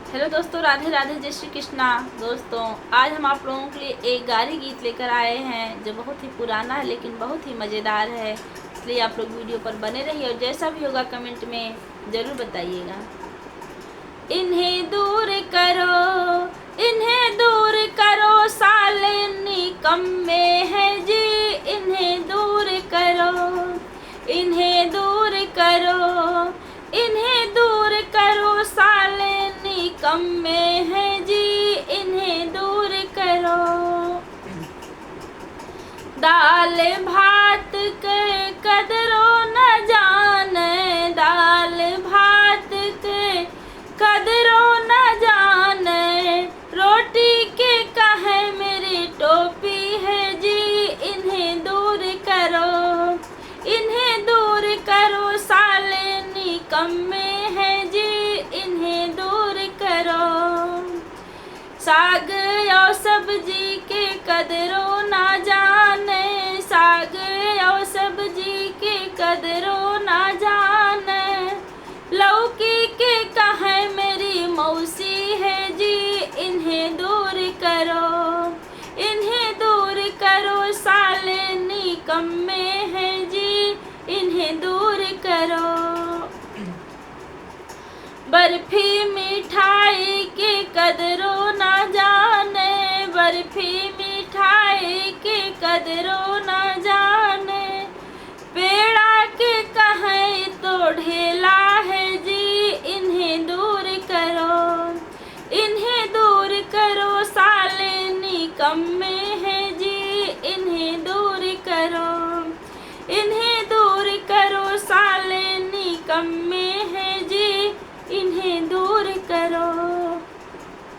Hello दोस्तों, राधे राधे, जय श्री कृष्णा। दोस्तों, आज हम आप लोगों के लिए एक गारी गीत लेकर आए हैं जो बहुत ही पुराना है लेकिन बहुत ही मज़ेदार है। इसलिए आप लोग वीडियो पर बने रहिए और जैसा भी होगा कमेंट में ज़रूर बताइएगा। इन्हें दूर करो, इन्हें दूर करो, साले निकम्मे हैं जी। इन्हें दूर करो, इन्हें दूर करो, इन्हें दूर करो, साले निकम्मे हैं जी। इन्हें दूर करो। दाल भात के कदरो न जाने, दाल भात के कदरो न जाने, रोटी के कहे मेरी टोपी है जी। इन्हें दूर करो, इन्हें दूर करो, साले निकम्मे हैं जी। इन्हें दूर करो। साग और सब्जी के कदरों ना जाने, साग और सब्जी के कदरों ना जाने, लौकी के कहे मेरी मौसी है जी। इन्हें दूर करो, इन्हें दूर करो, साले निकम्मे हैं जी। इन्हें दूर करो। बर्फी मिठाई के कदरों ना जाने, बर्फी मिठाई के कदरों ना जाने,